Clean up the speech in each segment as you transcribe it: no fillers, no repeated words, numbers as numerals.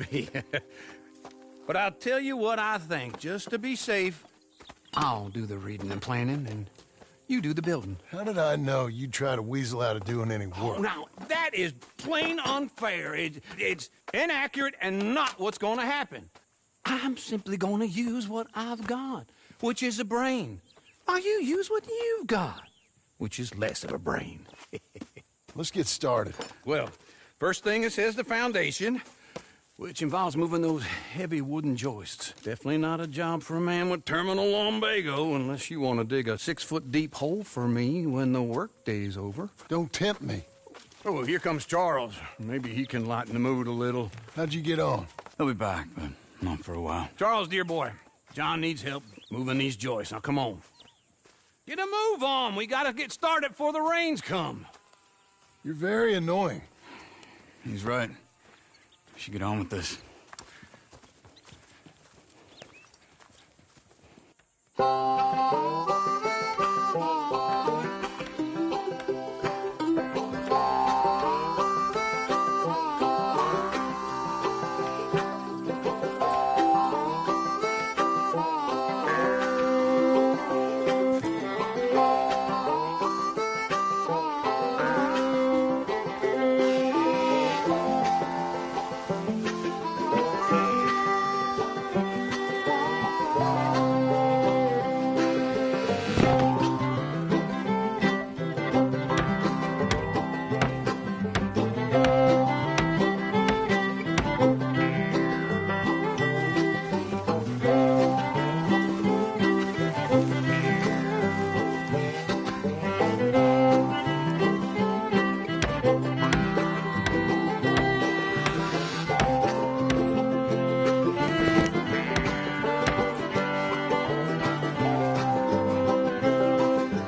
be. But I'll tell you what I think, just to be safe. I'll do the reading and planning, and you do the building. How did I know you'd try to weasel out of doing any work? Now, that is plain unfair. It's inaccurate and not what's going to happen. I'm simply going to use what I've got, which is a brain. While you use what you've got, which is less of a brain. Let's get started. Well, first thing it says the foundation, which involves moving those heavy wooden joists. Definitely not a job for a man with terminal lumbago, unless you want to dig a 6-foot deep hole for me when the workday's over. Don't tempt me. Oh, here comes Charles. Maybe he can lighten the mood a little. How'd you get on? He'll be back, but not for a while. Charles, dear boy, John needs help moving these joists. Now, come on. Get a move on. We gotta get started before the rains come. You're very annoying. He's right. We should get on with this.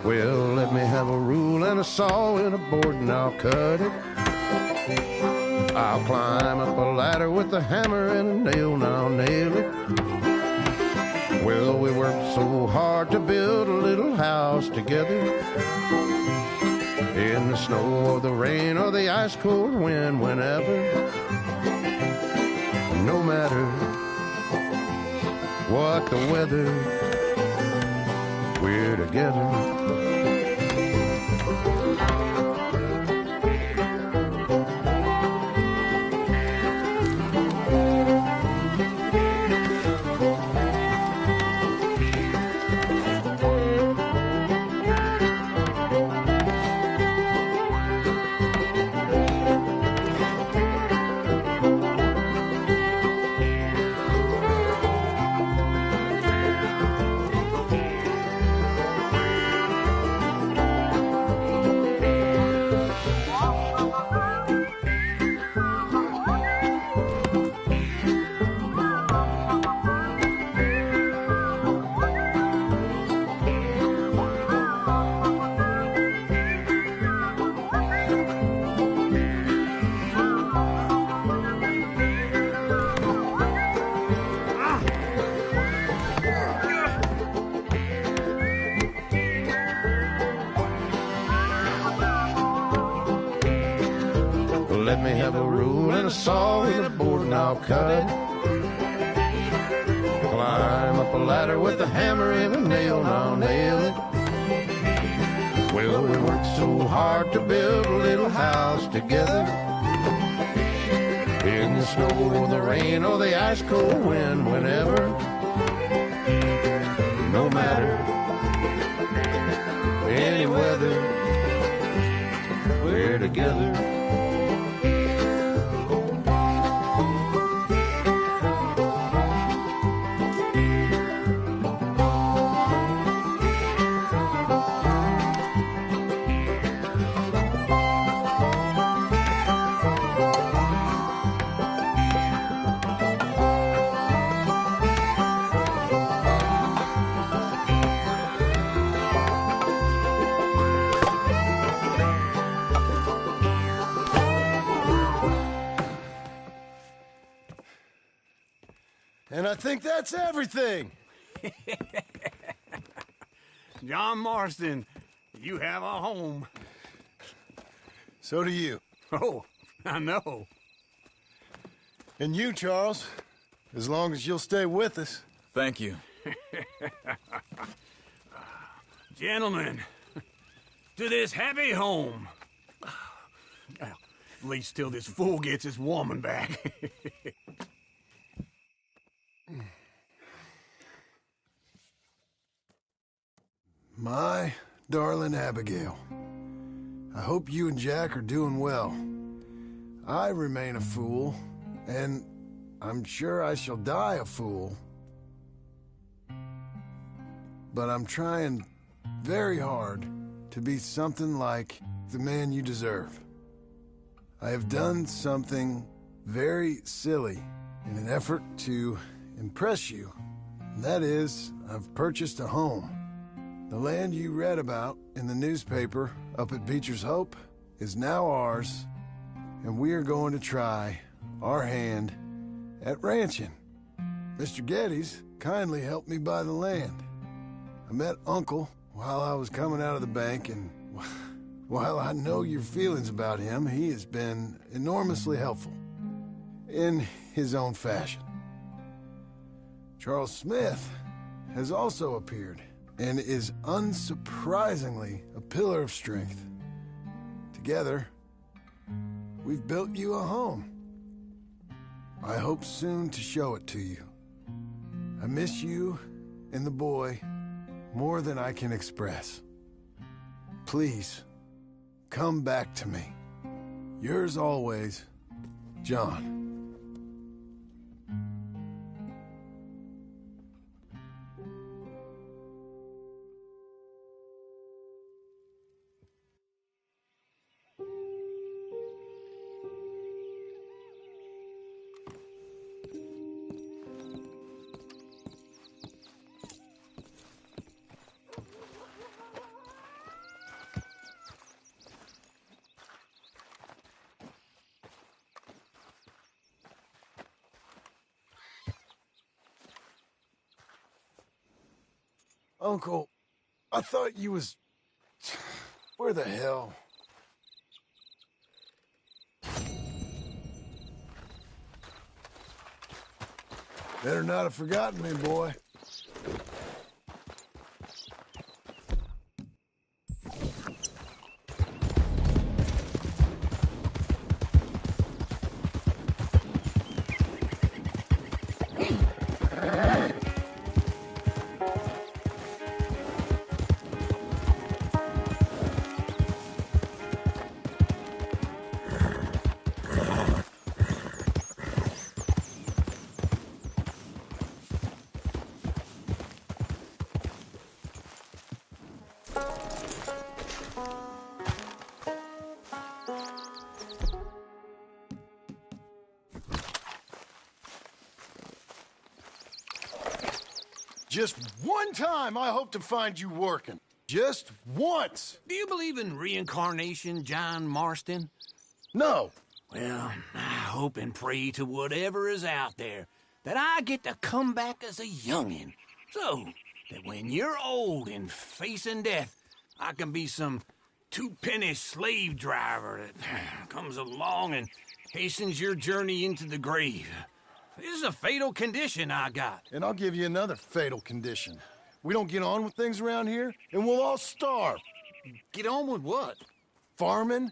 Well, let me have a rule and a saw and a board and I'll cut it. I'll climb up a ladder with a hammer and a nail and I'll nail it. Well, we worked so hard to build a little house together. In the snow or the rain or the ice cold wind, whenever. No matter what the weather, we're together. Let me have a rule and a saw and a board and I'll cut. Climb up a ladder with a hammer and a nail and I'll nail it. Well, we worked so hard to build a little house together. In the snow or the rain or the ice cold wind, whenever. No matter any weather, we're together. And I think that's everything. John Marston, you have a home. So do you. Oh, I know. And you, Charles, as long as you'll stay with us. Thank you. Gentlemen, to this happy home. Well, at least till this fool gets his woman back. My darling Abigail, I hope you and Jack are doing well. I remain a fool, and I'm sure I shall die a fool. But I'm trying very hard to be something like the man you deserve. I have done something very silly in an effort to impress you. And that is, I've purchased a home. The land you read about in the newspaper up at Beecher's Hope is now ours, and we are going to try our hand at ranching. Mr. Geddes kindly helped me buy the land. I met Uncle while I was coming out of the bank, and while I know your feelings about him, he has been enormously helpful in his own fashion. Charles Smith has also appeared and is unsurprisingly a pillar of strength. Together, we've built you a home. I hope soon to show it to you. I miss you and the boy more than I can express. Please, come back to me. Yours always, John. Uncle, I thought you was... Where the hell? Better not have forgotten me, boy. Just one time I hope to find you working. Just once. Do you believe in reincarnation, John Marston? No. Well, I hope and pray to whatever is out there that I get to come back as a youngin', so that when you're old and facing death, I can be some two-penny slave driver that comes along and hastens your journey into the grave. This is a fatal condition I got. And I'll give you another fatal condition. We don't get on with things around here, and we'll all starve. Get on with what? Farming,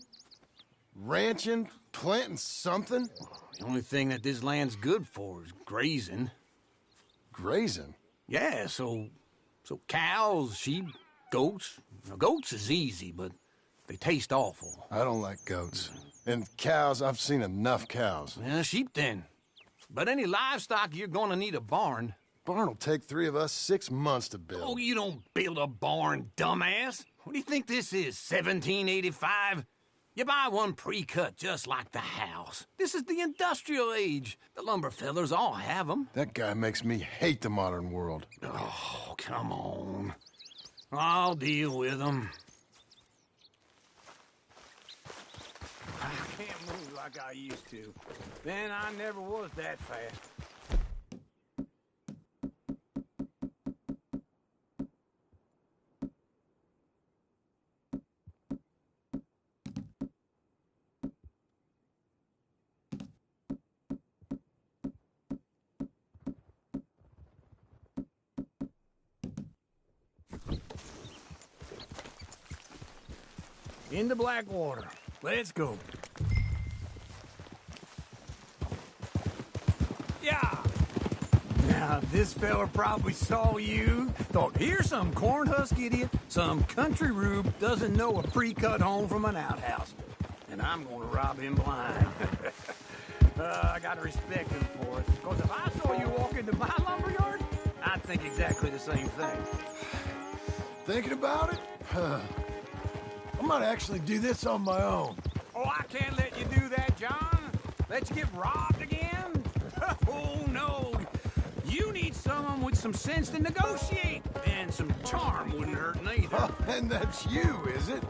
ranching, planting something. The only thing that this land's good for is grazing. Grazing? Yeah, so cows, sheep, goats. Now, goats is easy, but they taste awful. I don't like goats. And cows, I've seen enough cows. Yeah, sheep then. But any livestock, you're gonna need a barn. Barn will take 3 of us 6 months to build. Oh, you don't build a barn, dumbass. What do you think this is, 1785? You buy one pre-cut just like the house. This is the industrial age. The lumber fellers all have them. That guy makes me hate the modern world. Oh, come on. I'll deal with them. I can't move like I used to. Then I never was that fast. into Blackwater. Let's go. Yeah. Now, this fella probably saw you, thought, here's some cornhusk idiot, some country rube doesn't know a pre-cut home from an outhouse. And I'm gonna rob him blind. I gotta respect him for it, because if I saw you walk into my lumberyard, I'd think exactly the same thing. Thinking about it? I might actually do this on my own. Oh, I can't let you do that, John. Let you get robbed again? Oh, no. You need someone with some sense to negotiate. And some charm wouldn't hurt neither. Oh, and that's you, is it?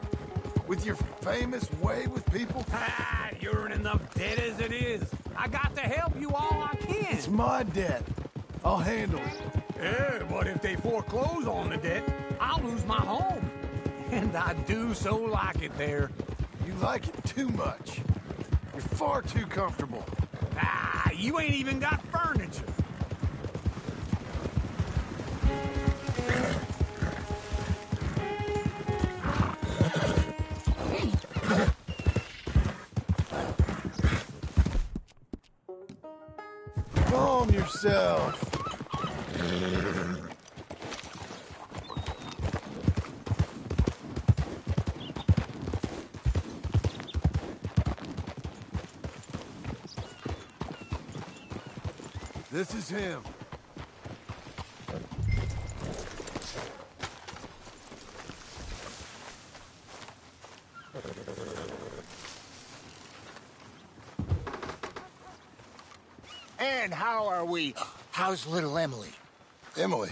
With your famous way with people? Ah, you're in enough debt as it is. I got to help you all I can. It's my debt. I'll handle it. Yeah, but if they foreclose on the debt, I'll lose my home. And I do so like it there. You like it too much. You're far too comfortable. Ah, you ain't even got furniture. Calm yourself. This is him. And how are we? How's little Emily? Emily,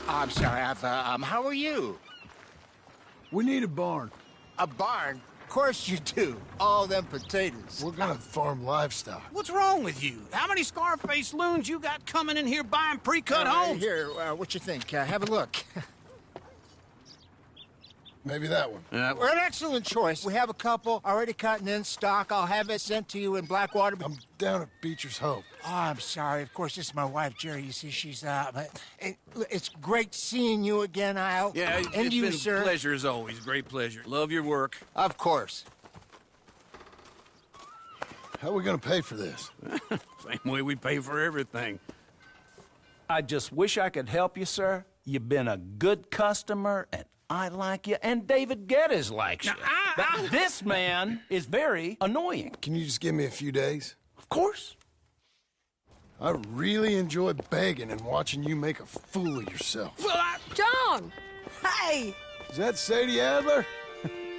I'm sorry, how are you? we need a barn. A barn? Of course you do. All them potatoes. We're gonna farm livestock. What's wrong with you? How many Scarface loons you got coming in here buying pre-cut homes? Here, what you think? Have a look. Maybe that one. We're an excellent choice. We have a couple already cut and in stock. I'll have it sent to you in Blackwater. I'm down at Beecher's Hope. Oh, I'm sorry. Of course, this is my wife, Jerry. You see, she's but it's great seeing you again, Al. Yeah, and it's you, been sir. a pleasure as always. Great pleasure. Love your work. Of course. How are we gonna pay for this? Same way we pay for everything. I just wish I could help you, sir. You've been a good customer, and I like you, and David Geddes likes you. But this man is very annoying. Can you just give me a few days? Of course. I really enjoy begging and watching you make a fool of yourself. Well, John! Hey! Is that Sadie Adler?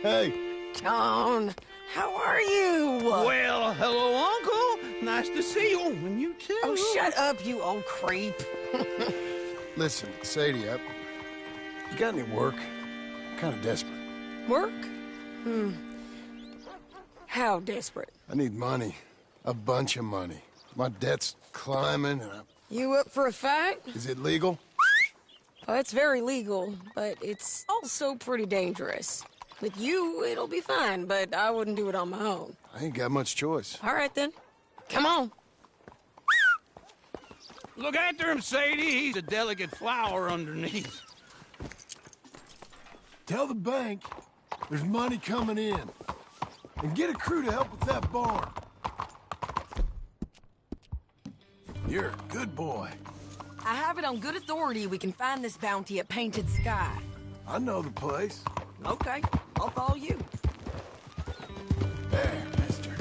Hey. John, how are you? well, hello, Uncle. Nice to see you. And you too. Oh, shut up, you old creep. Listen, Sadie, you got any work? I'm kind of desperate. Work? How desperate? I need money. A bunch of money. My debt's climbing, and You up for a fight? is it legal? Well, it's very legal, but it's also pretty dangerous. With you, it'll be fine, but I wouldn't do it on my own. I ain't got much choice. All right, then. Come on. Look after him, Sadie. He's a delicate flower underneath. Tell the bank there's money coming in. And get a crew to help with that barn. You're a good boy. I have it on good authority we can find this bounty at Painted Sky. I know the place. Okay, I'll follow you. There, mister.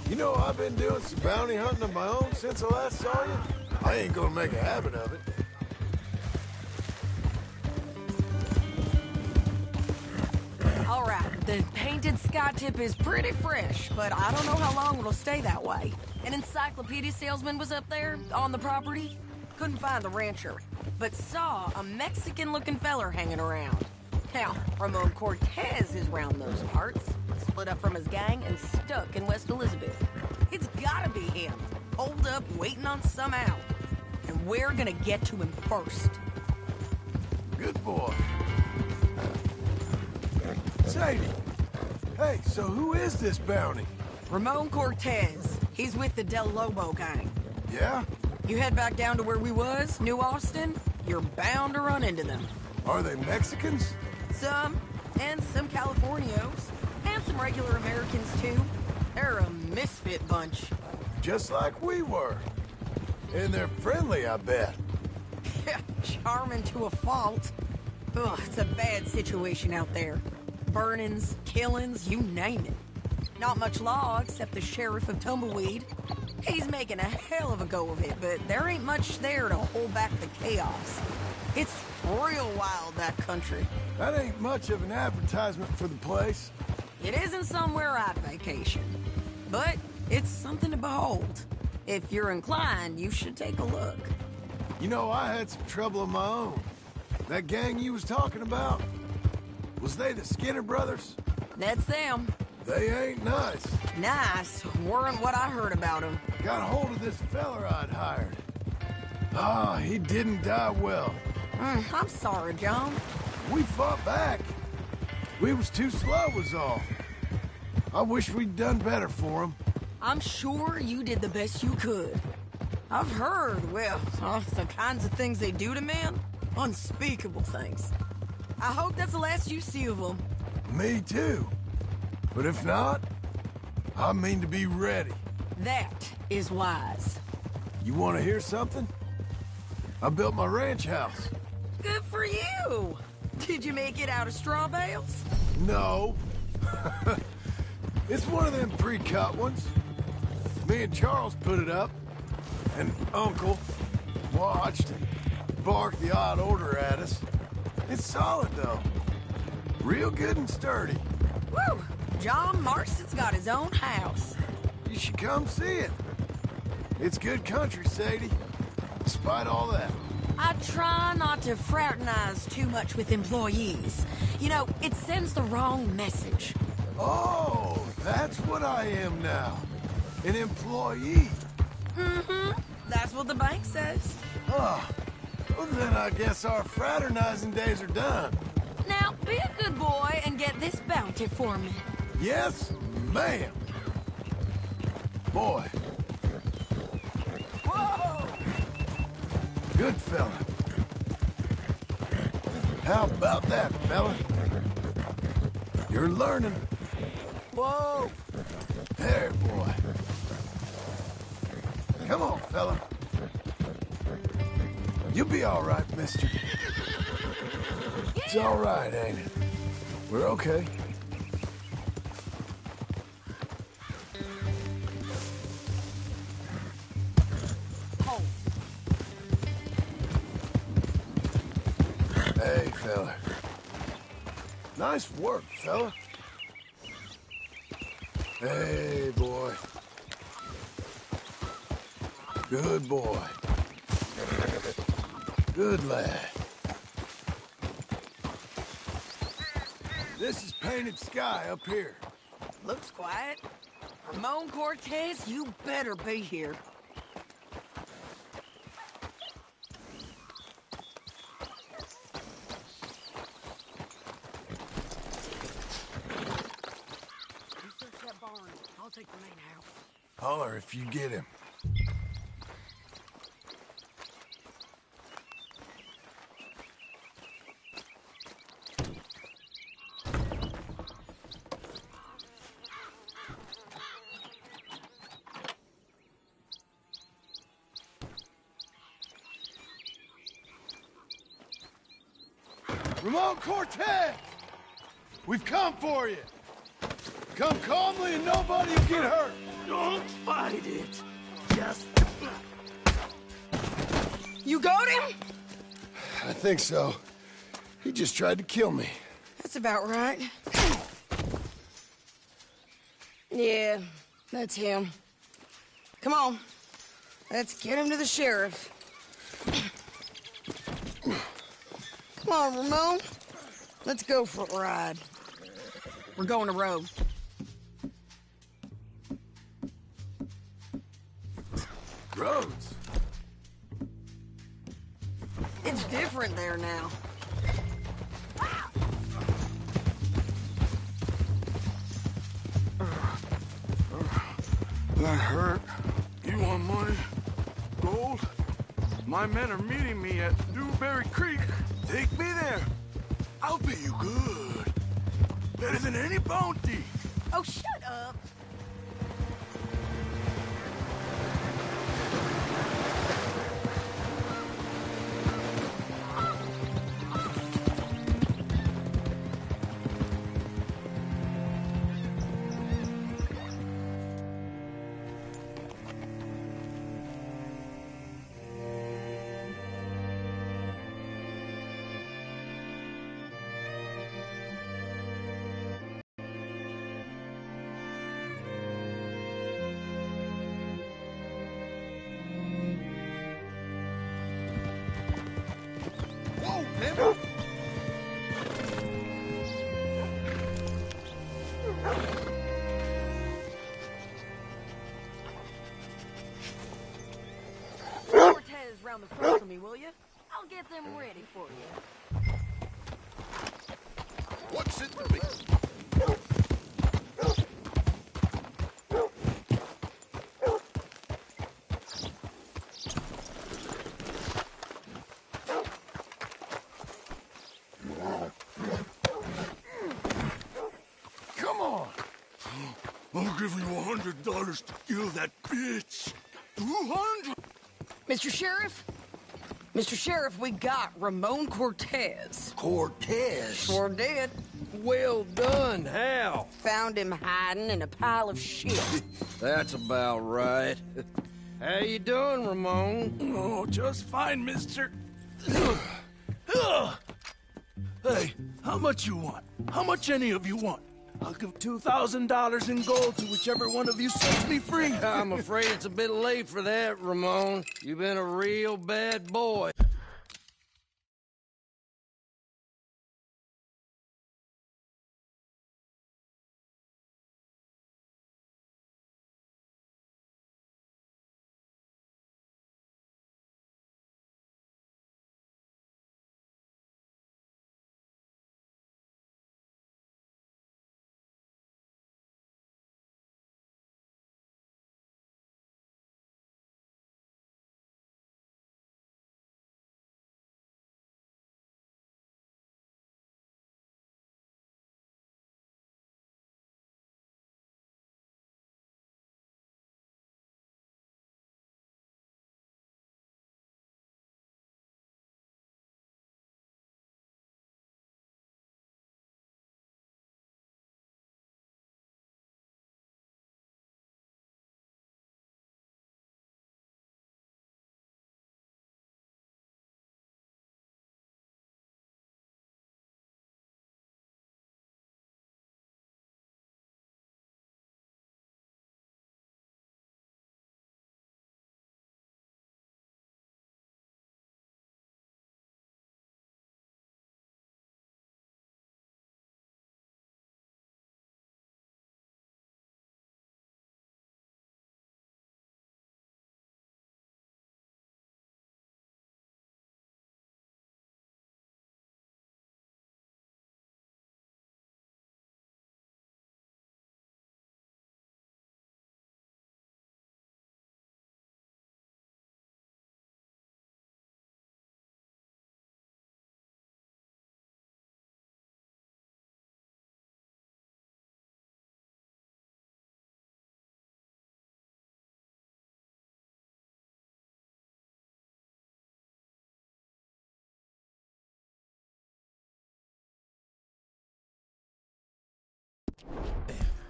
You know, I've been doing some bounty hunting of my own since I last saw you. I ain't gonna make a habit of it. All right, the Painted Sky tip is pretty fresh, but I don't know how long it'll stay that way. An encyclopedia salesman was up there on the property. Couldn't find the rancher, but saw a Mexican-looking feller hanging around. Now, Ramon Cortez is round those parts, split up from his gang and stuck in West Elizabeth. It's gotta be him, holed up waiting on some out. And we're gonna get to him first. Good boy. Sadie. Hey, so who is this bounty? Ramon Cortez. He's with the Del Lobo gang. Yeah? You head back down to where we was, New Austin, you're bound to run into them. Are they Mexicans? Some, and some Californios, and got some regular Americans, too. They're a misfit bunch. Just like we were. And they're friendly, I bet. Charming to a fault. Ugh, it's a bad situation out there. Burnings, killings, you name it. Not much law except the sheriff of Tumbleweed. He's making a hell of a go of it, but there ain't much there to hold back the chaos. It's real wild, that country. That ain't much of an advertisement for the place. It isn't somewhere I'd vacation, but it's something to behold. If you're inclined, you should take a look. You know, I had some trouble of my own. That gang you was talking about, was they the Skinner brothers? That's them. They ain't nice. Nice weren't what I heard about them. Got hold of this feller I'd hired. Ah, he didn't die well. I'm sorry, John. We fought back. We was too slow was all. I wish we'd done better for him. I'm sure you did the best you could. I've heard, well, the kinds of things they do to men. Unspeakable things. I hope that's the last you see of them. Me too. But if not, I mean to be ready. That is wise. You want to hear something? I built my ranch house. Good for you. Did you make it out of straw bales? No. It's one of them pre-cut ones. Me and Charles put it up, and Uncle watched and barked the odd order at us. It's solid, though. Real good and sturdy. Woo! John Marston's got his own house. You should come see it. It's good country, Sadie. Despite all that. I try not to fraternize too much with employees. You know, it sends the wrong message. Oh, that's what I am now. An employee. Mm-hmm. That's what the bank says. Oh, well then I guess our fraternizing days are done. Now, be a good boy and get this bounty for me. Yes, ma'am. Boy. Whoa! Good fella. How about that, fella? You're learning. Whoa! There, boy. Come on, fella. You'll be all right, mister. It's all right, ain't it? We're okay. Oh. Hey, fella. Nice work, fella. Hey, boy. Good boy. Good lad. This is painted sky up here. Looks quiet. Ramon Cortez, you better be here. You search that barn. I'll take the main house. Holler if you get him. Ramon Cortez! We've come for you! Come calmly and nobody will get hurt! Don't fight it. Just... You got him? I think so. He just tried to kill me. That's about right. Yeah, that's him. Come on. Let's get him to the sheriff. Come on, Ramon. Let's go for a ride. We're going to road. Roads? It's different there now. That hurt. You want money? Gold? My men are meeting me at Dewberry Creek. Take me there. I'll pay you good. Better than any bounty. Oh, shut up. Whoa, Pip! Cortez round the front for me, will you? I'll get them ready for you. What's it to be? Come on! I'll give you $100 to kill that bitch. 200. Mr. Sheriff? Mr. Sheriff, we got Ramon Cortez. Cortez? Sure did. Well done, Hal. Found him hiding in a pile of shit. That's about right. How you doing, Ramon? Oh, just fine, mister. Hey, how much you want? How much any of you want? I'll give $2,000 in gold to whichever one of you sets me free. I'm afraid it's a bit late for that, Ramon. You've been a real bad boy.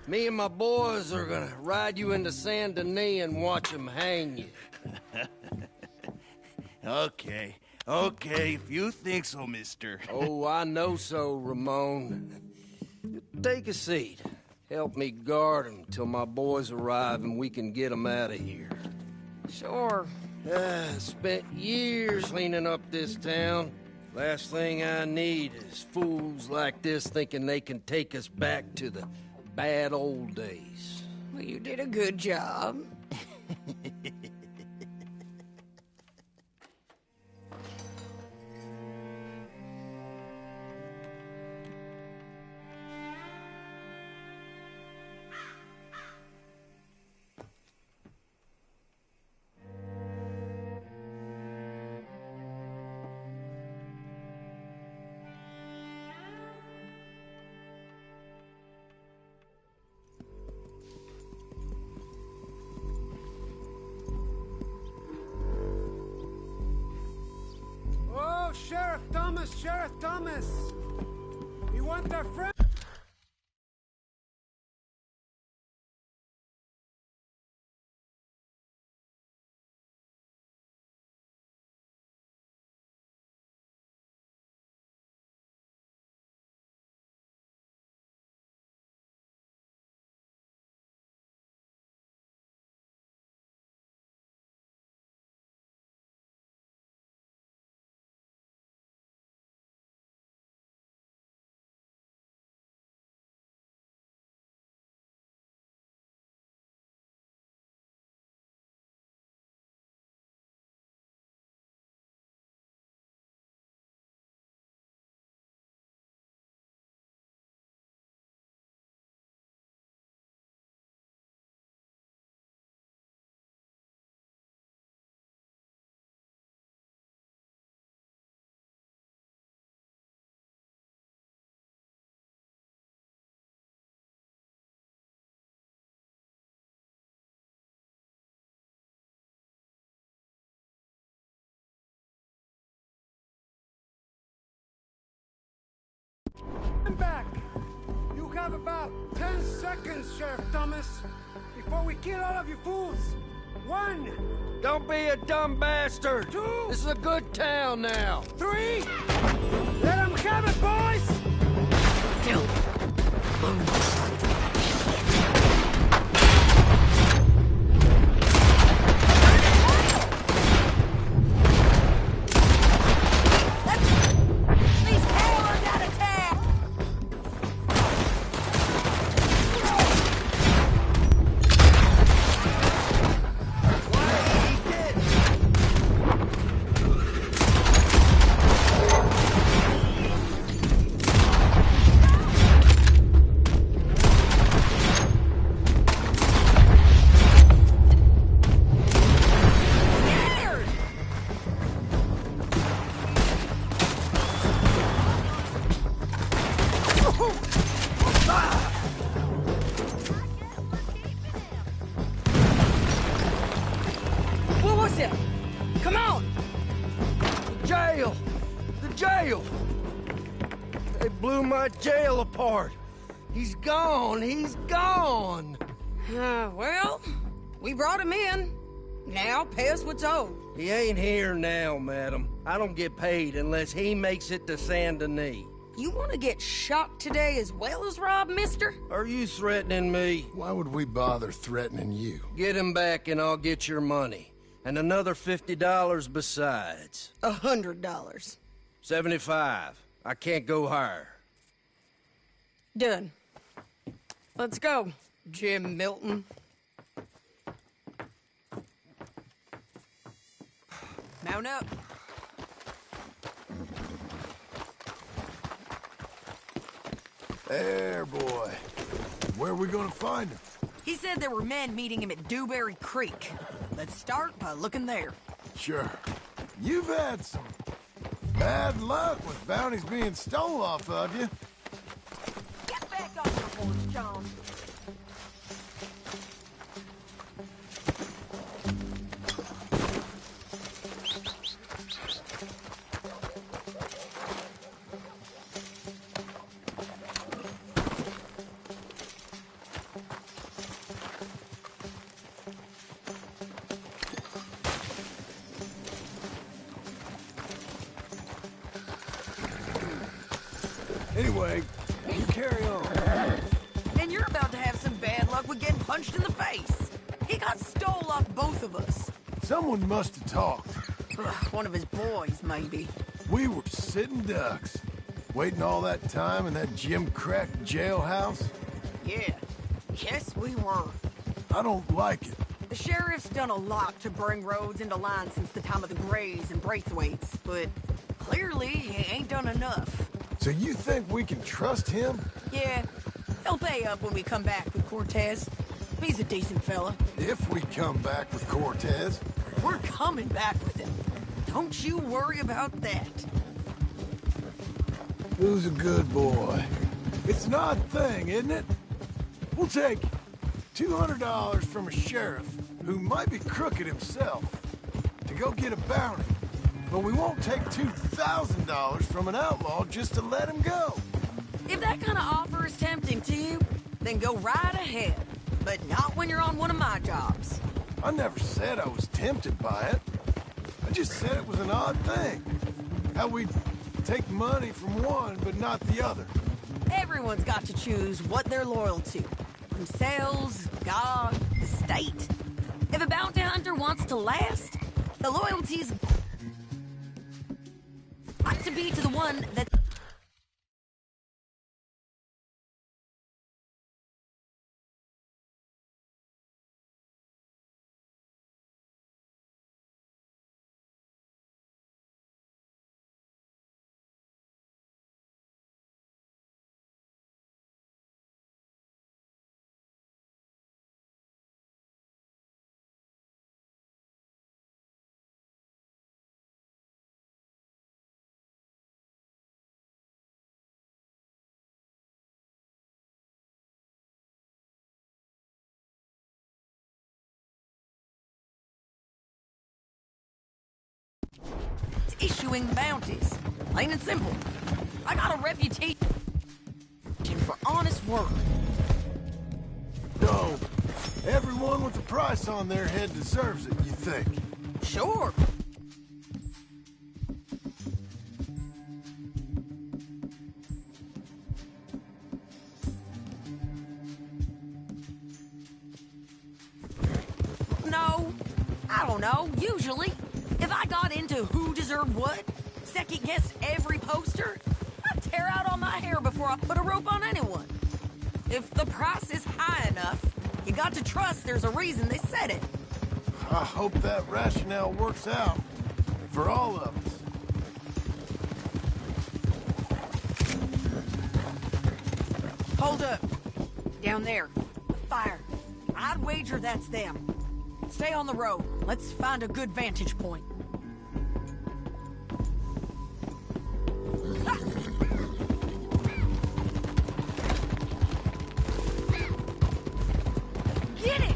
Me and my boys are gonna ride you into Saint Denis and watch them hang you. Okay, if you think so, mister. Oh, I know so, Ramon. Take a seat. Help me guard them till my boys arrive and we can get them out of here. Sure. Spent years cleaning up this town. Last thing I need is fools like this thinking they can take us back to the bad old days. Well, you did a good job. Thomas, Sheriff Thomas! You want their friend? I'm back! You have about 10 seconds, Sheriff Thomas, before we kill all of you fools! 1! Don't be a dumb bastard! 2! This is a good town now! 3! Let them have it, boys! Kill. These cowards out of town! What was it? Come on! Jail! The jail! They blew my jail apart! He's gone! He's gone! Well, we brought him in. Now pay us what's owed. He ain't here now, madam. I don't get paid unless he makes it to Saint Denis. You want to get shot today as well as Rob, mister? Are you threatening me? Why would we bother threatening you? Get him back and I'll get your money. And another $50 besides. $100. 75. I can't go higher. Done. Let's go, Jim Milton. Mount up. There, boy. Where are we gonna find him? He said there were men meeting him at Dewberry Creek. Let's start by looking there. Sure. You've had some bad luck with bounties being stolen off of you. Get back on your horse, John. Anyway, you carry on. And you're about to have some bad luck with getting punched in the face. He got stole off both of us. Someone must have talked. One of his boys, maybe. We were sitting ducks, waiting all that time in that Jim Crack jailhouse. Yeah. Yes, we were. I don't like it. The sheriff's done a lot to bring roads into line since the time of the Grays and Braithwaites, but clearly he ain't done enough. So you think we can trust him? Yeah, he'll pay up when we come back with Cortez. He's a decent fella. If we come back with Cortez. We're coming back with him. Don't you worry about that. Who's a good boy? It's an odd thing, isn't it? We'll take $200 from a sheriff who might be crooked himself to go get a bounty. but we won't take $2,000 from an outlaw just to let him go. If that kind of offer is tempting to you, then go right ahead. But not when you're on one of my jobs. I never said I was tempted by it. I just said it was an odd thing. How we take money from one, but not the other. Everyone's got to choose what they're loyal to. Themselves, God, the state. If a bounty hunter wants to last, the loyalty's got to be to the one that's issuing bounties. Plain and simple. I got a reputation for honest work. No. Everyone with a price on their head deserves it, you think? Sure. No. I don't know. Usually. If I got into who deserved what, second-guessed every poster, I'd tear out all my hair before I put a rope on anyone. If the price is high enough, you got to trust there's a reason they said it. I hope that rationale works out. For all of us. Hold up. Down there. The fire. I'd wager that's them. Stay on the road. Let's find a good vantage point. Get it!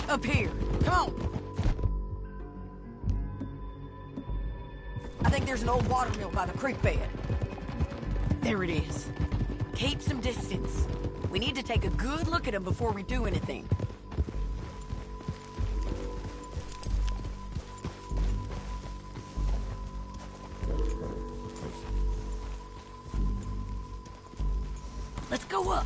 Up here. Come on. I think there's an old water mill by the creek bed. There it is. Keep some distance. We need to take a good look at him before we do anything. Let's go up.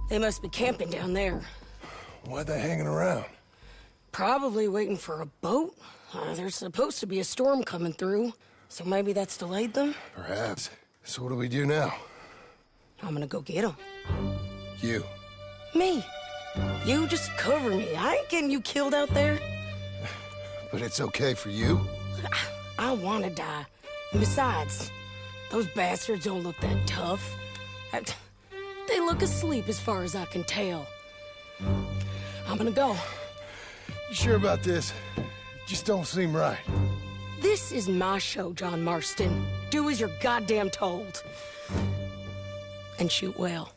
They must be camping down there. Why are they hanging around? Probably waiting for a boat. There's supposed to be a storm coming through, so maybe that's delayed them? Perhaps. So what do we do now? I'm gonna go get them. You. Me. You just cover me. I ain't getting you killed out there. But it's okay for you? I wanna die. And besides, those bastards don't look that tough. They look asleep as far as I can tell. I'm gonna go. You sure about this? Just don't seem right. This is my show, John Marston. Do as you're goddamn told. And shoot well.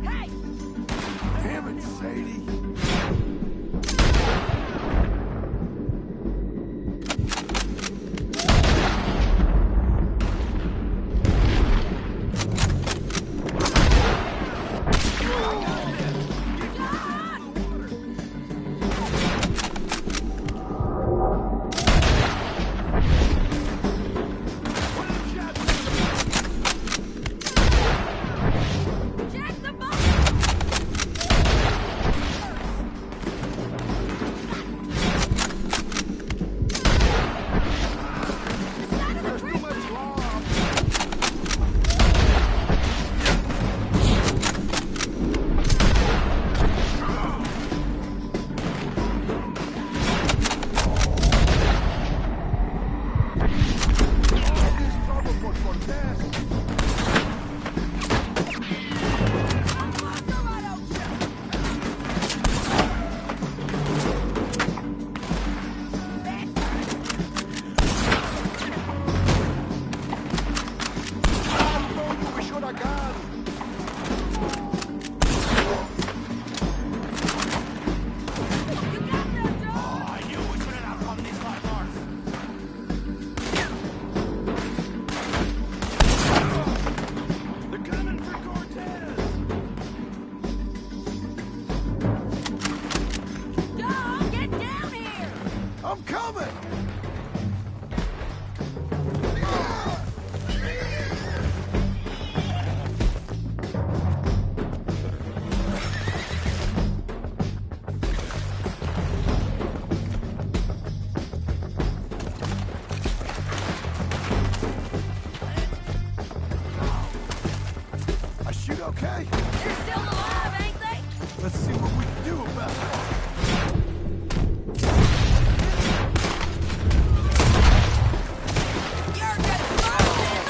Hey! Damn it, Sadie. You okay? They're still alive, ain't they? Let's see what we can do about it. You're just frozen!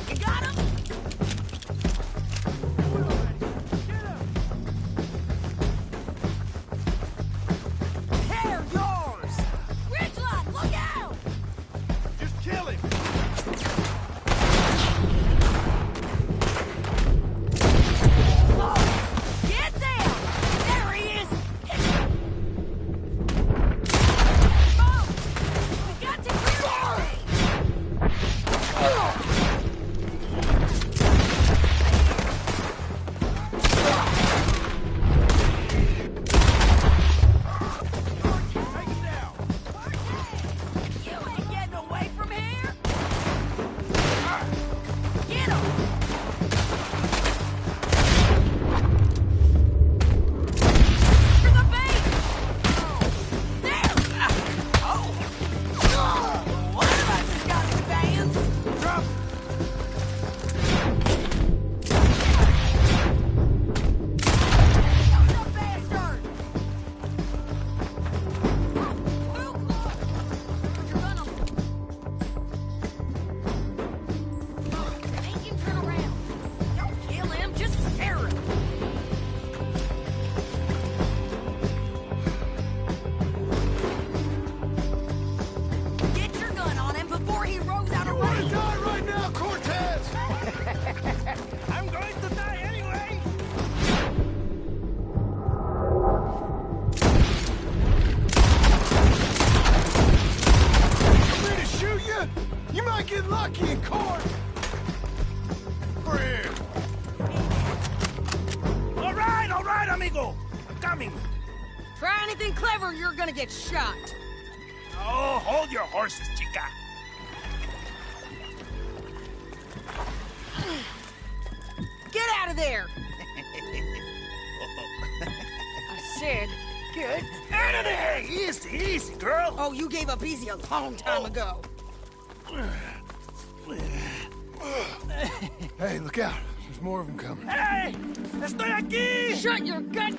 You got him? They're yours! Ridgeline, look out! Just kill him. Get down! There he is! Oh! We got to clear the way! You ain't getting away from here! Get him! For the bait! There! Oh! One of us has got his bands! Drop! The bastard! Make him turn around. Don't kill him, just scare him. Get your gun on him before he rows out of range. Die right now, Cortez! I'm going to die anyway. I'm ready to shoot you? You might get lucky in court. For here. All right, amigo. I'm coming. Try anything clever, you're gonna get shot. Oh, hold your horses, chica. Get out of there! I said, get out of there! Easy, easy, girl. Oh, you gave up easy a long time ago. Hey, look out. There's more of them coming. Hey, estoy aquí. Shut your gut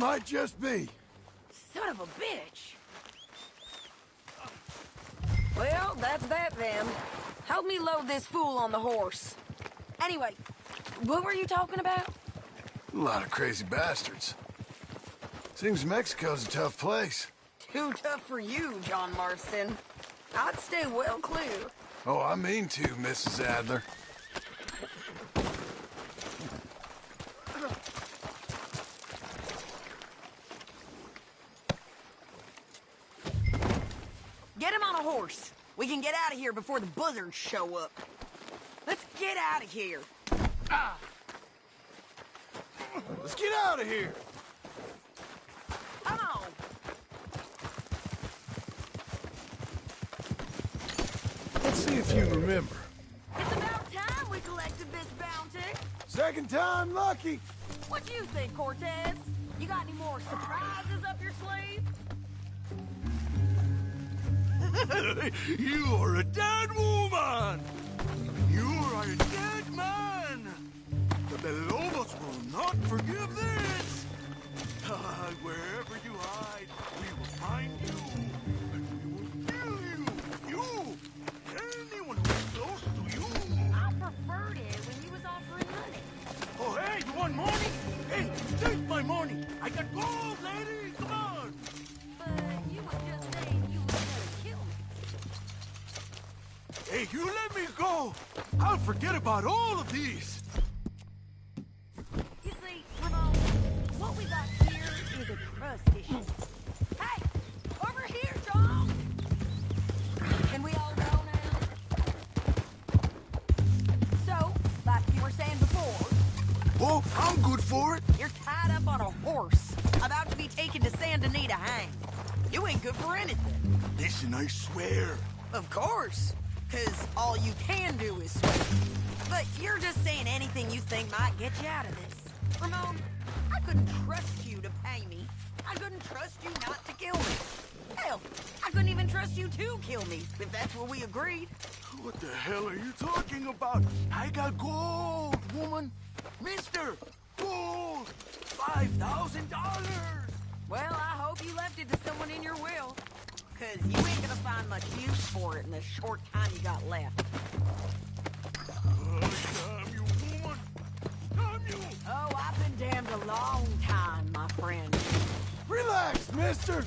might just be. Son of a bitch. Well, that's that then. Help me load this fool on the horse. Anyway, what were you talking about? A lot of crazy bastards. Seems Mexico's a tough place. Too tough for you, John Marston. I'd stay well clear. Oh, I mean to, Mrs. Adler. Get him on a horse. We can get out of here before the buzzards show up. Let's get out of here. Let's get out of here! Come on. Let's see if you remember. It's about time we collected this bounty. Second time lucky. What you think, Cortez? You got any more surprises up your sleeve? You are a dead woman! You are a dead man! The Belobos will not forgive this! Wherever you hide, we will find you, and we will kill you! You! Anyone who is close to you! I preferred it when you was offering money. Oh, hey, you want money? Hey, take my money! I got gold, lady! Come on! But you was just saying you was gonna kill me. Hey, you let me go! I'll forget about all of these! You see, Ramon, what we got here is a trust issue. Hey, over here, John! Can we all go now? So, like you were saying before, Oh, I'm good for it! you're tied up on a horse, about to be taken to San Denis to hang. You ain't good for anything. Listen, I swear. Of course, because all you can do is swear. But you're just saying anything you think might get you out of this. Ramon, I couldn't trust you to pay me. I couldn't trust you not to kill me. Hell, I couldn't even trust you to kill me, if that's what we agreed. What the hell are you talking about? I got gold, woman! Mister! Gold! $5,000! Well, I hope you left it to someone in your will. Because you ain't gonna find much use for it in the short time you got left. Damn you, woman! Damn you! Oh, I've been damned a long time, my friend. Relax, mister.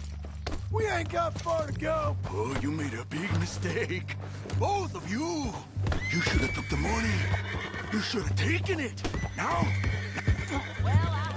We ain't got far to go. Oh, you made a big mistake. Both of you. You should have took the money. You should have taken it. Now, Well, I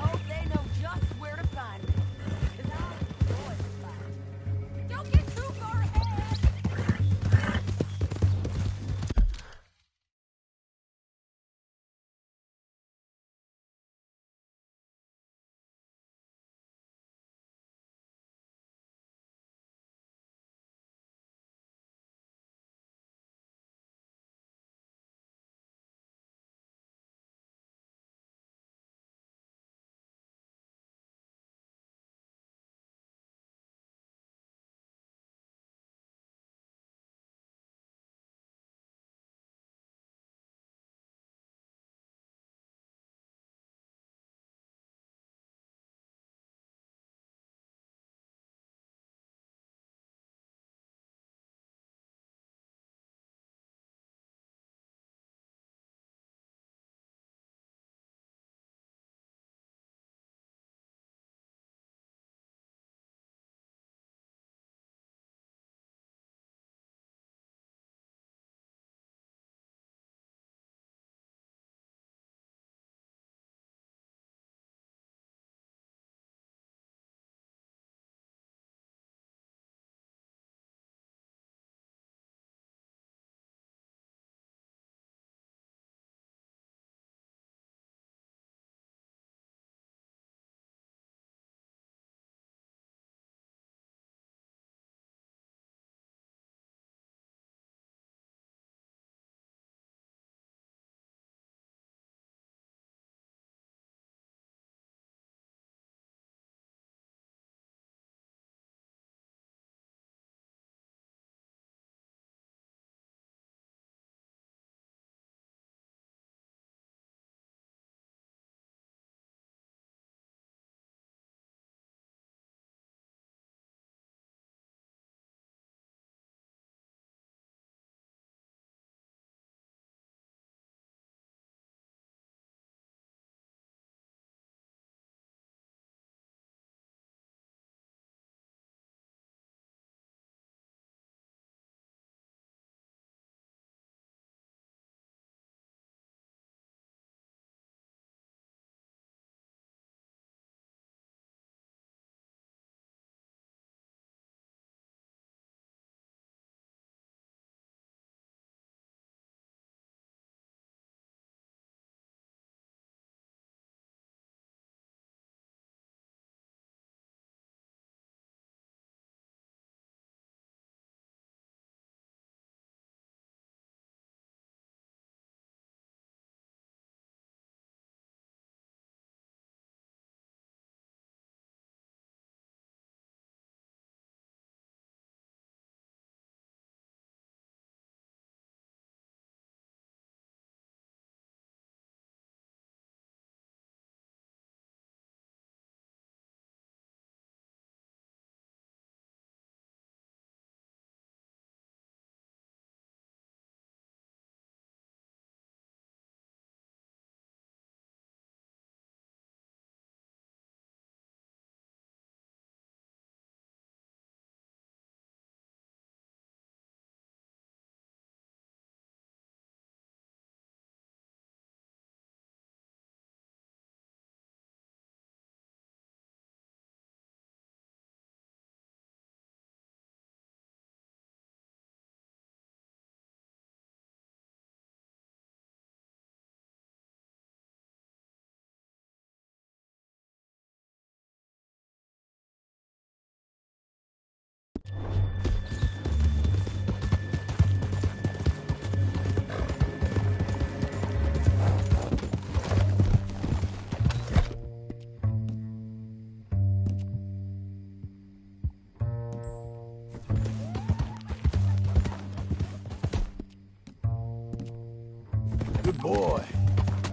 Good boy.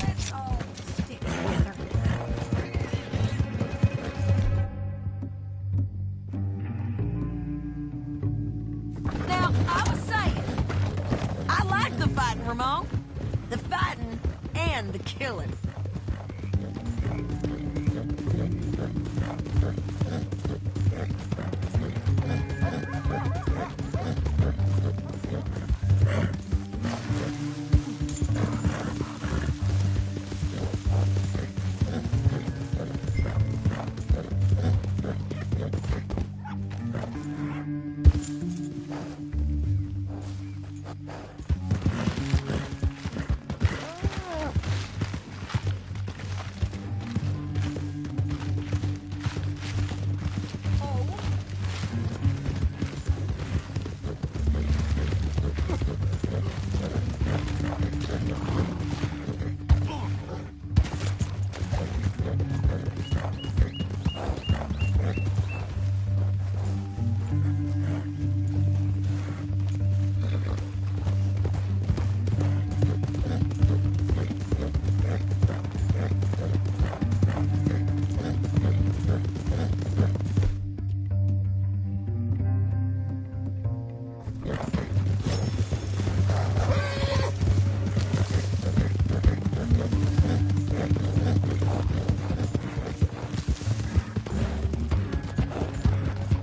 Let's all stick together. Now, I was saying, I like the fighting, Ramon. The fighting and the killing.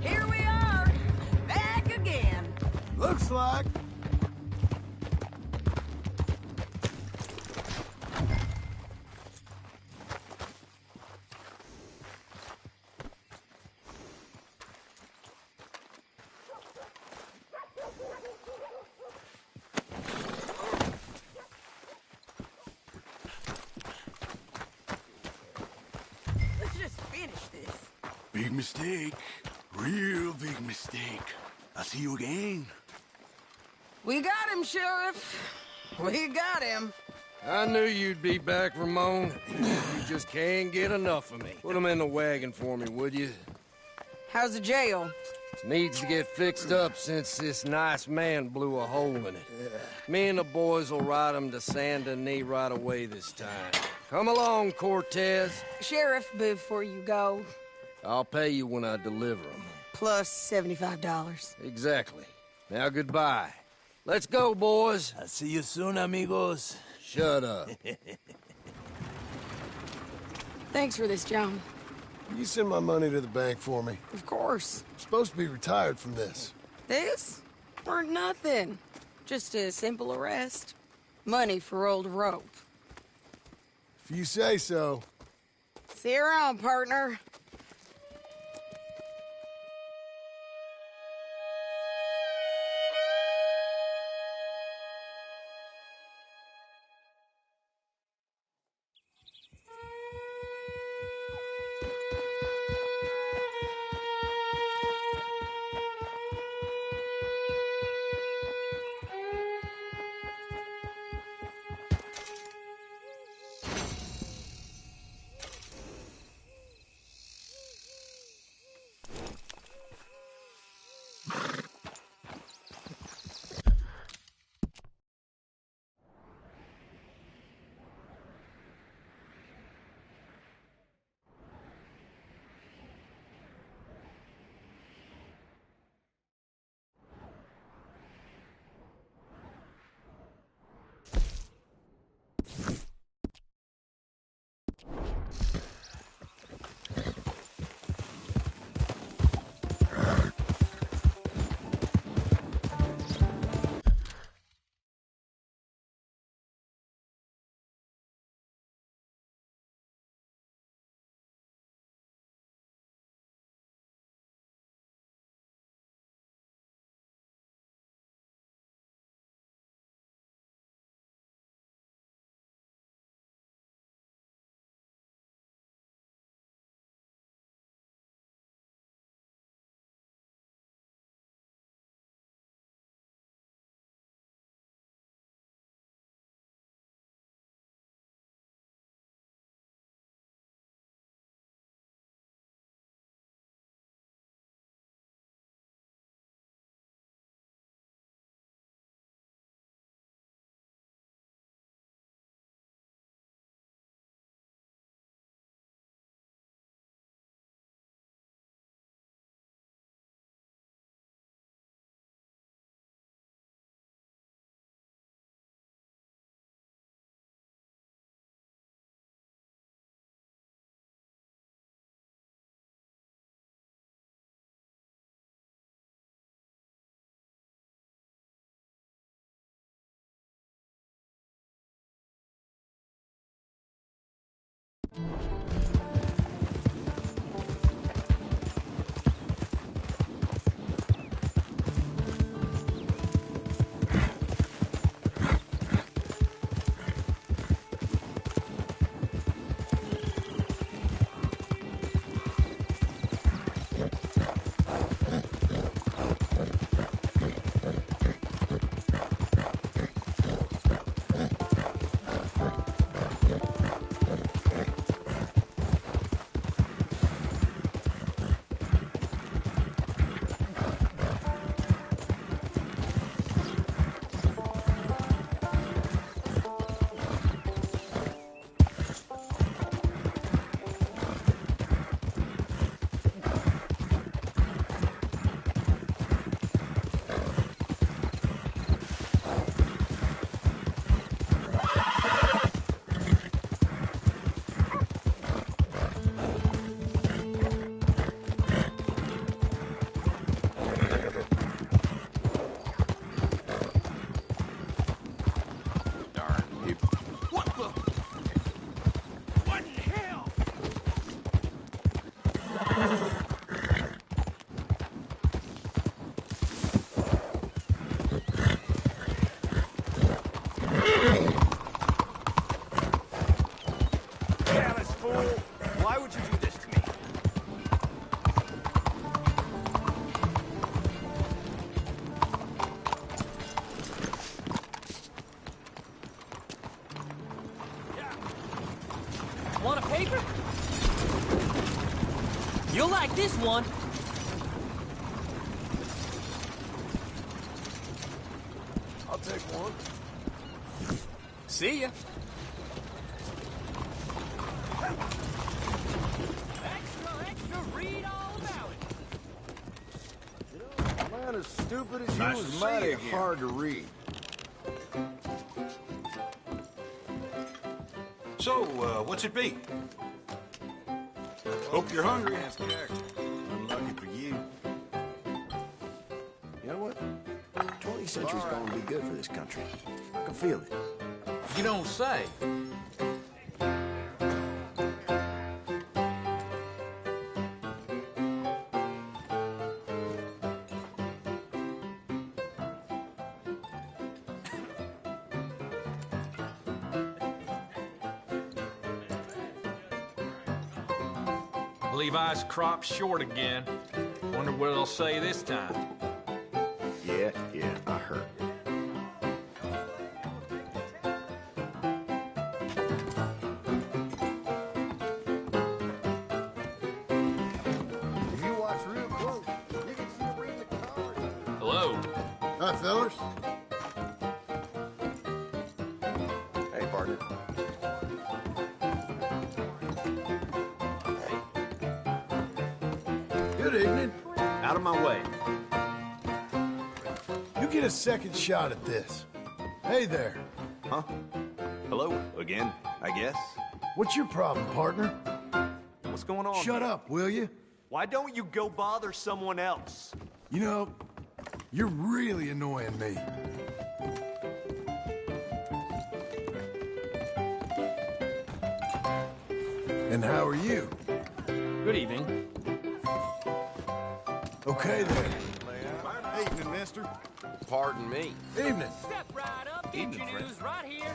Here we are, back again. Looks like. Let's just finish this. Big mistake. Real big mistake. I'll see you again. We got him, Sheriff. We got him. I knew you'd be back, Ramon. You just can't get enough of me. Put him in the wagon for me, would you? How's the jail? Needs to get fixed up since this nice man blew a hole in it. Me and the boys will ride him to Saint Denis right away this time. Come along, Cortez. Sheriff, before you go, I'll pay you when I deliver him. plus $75. Exactly. Now goodbye. Let's go, boys. I'll see you soon, amigos. Shut up. Thanks for this, John. You send my money to the bank for me. Of course. I'm supposed to be retired from this. This? Weren't nothing. Just a simple arrest. Money for old rope. If you say so. See you around, partner. this one. I'll take one. See ya. Extra, read all about it. A man as stupid as Nice you to is see mighty you again. hard to read. So, what's it be? Hope you're hungry. Unlucky for you. You know what? 20th century's gonna be good for this country. I can feel it. You don't say. Levi's crop short again. Wonder what they'll say this time. Yeah, I heard. If you watch real close, you can see him reading the cards. Hello. Hi, fellas. Hey, partner. Good evening. Out of my way. You get a second shot at this. Hey there. Huh? Hello? Again, I guess? What's your problem, partner? What's going on? Shut up, will you? Why don't you go bother someone else? You know, you're really annoying me. And how are you? Good evening. Okay, then. Evening, mister. Pardon me. Evening. Step right up, get Evening, your friend. news right here.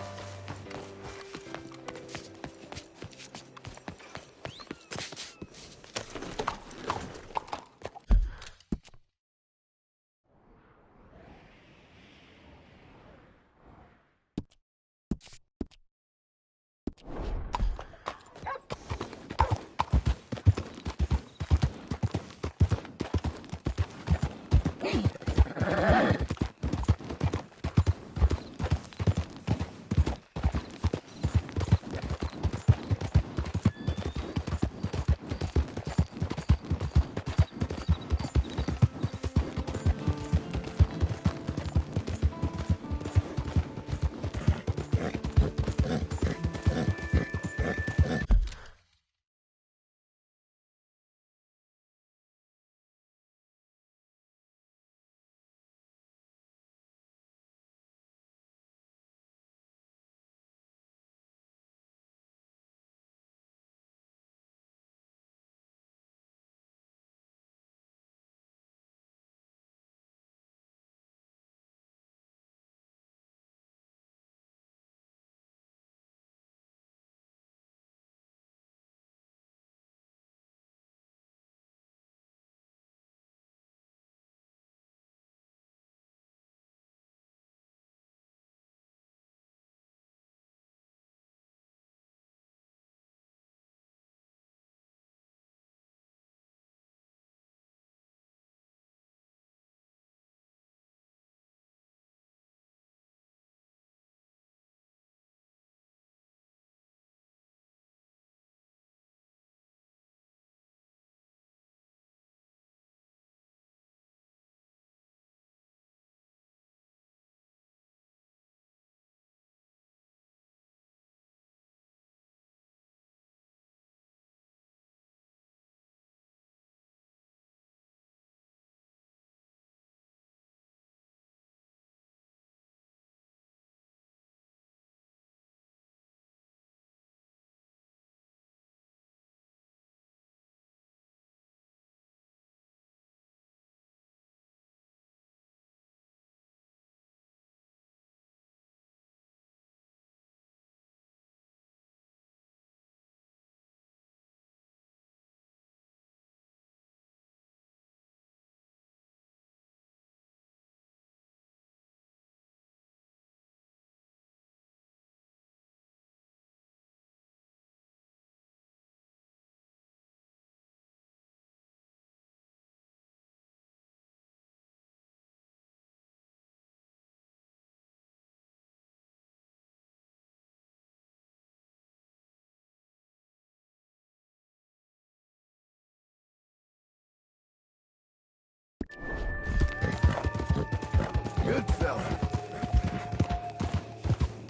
Good fella.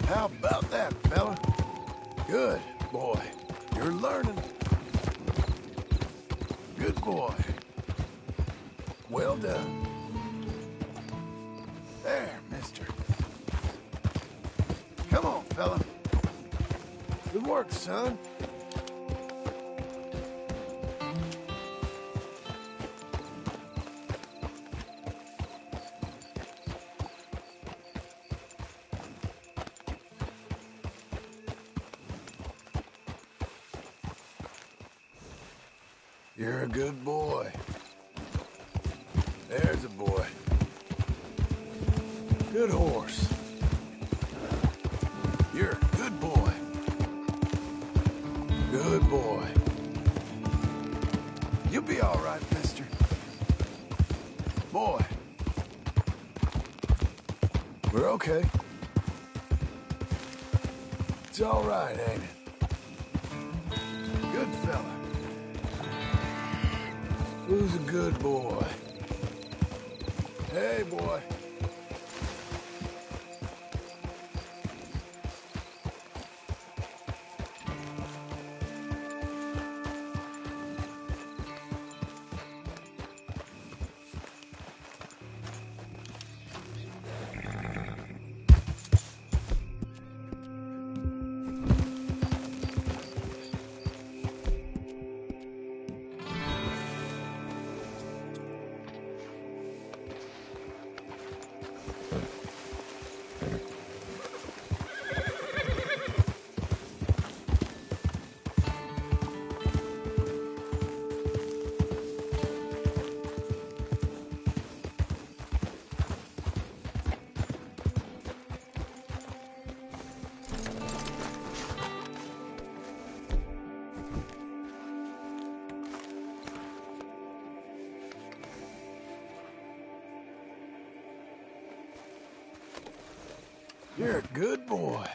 How about that, fella? Good boy. You're learning. Good boy. Well done. There, mister. Come on, fella. Good work, son. You're a good boy. There's a boy. Good horse. You're a good boy. Good boy. You'll be all right, mister. Boy. We're okay. It's all right, ain't it? Good fella. Who's a good boy? Hey, boy. You're a good boy.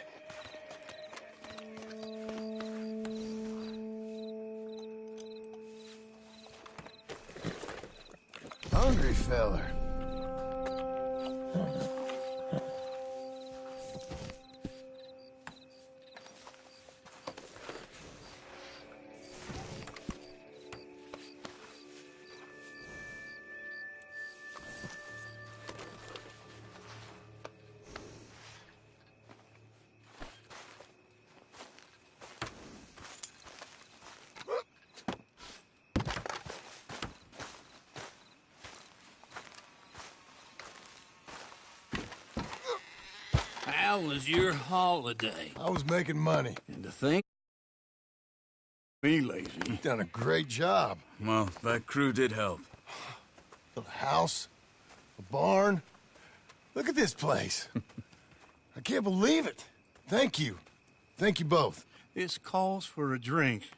Hungry feller. How was your holiday? I was making money. And to think, be lazy. You've done a great job. Well, that crew did help. A house, a barn. Look at this place. I can't believe it. Thank you. Thank you both. This calls for a drink.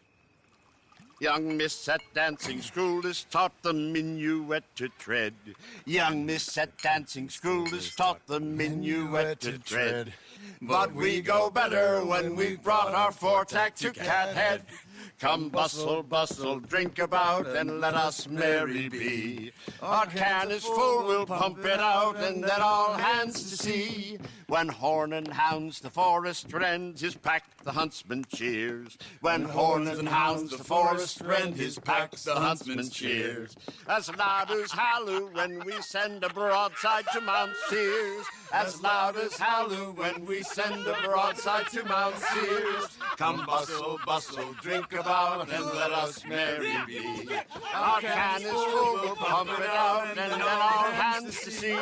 Young miss at dancing school is taught the minuet to tread. Young miss at dancing school is taught the minuet to tread. But we go better when we've brought our four-tack to Cathead. Come bustle, bustle, drink about, and let us merry be. Our can is full, we'll pump it out, and then all hands to see. When horn and hounds the forest rend his pack, the huntsman cheers. When horn and hounds the forest rend his pack, the huntsman cheers. As loud as halloo when we send a broadside to Mount Sears. As loud as halloo when we send a broadside to Mount Sears. Come bustle, bustle, drink about, and let us merry be. Our can is full, we'll pump it out, and then all hands to see.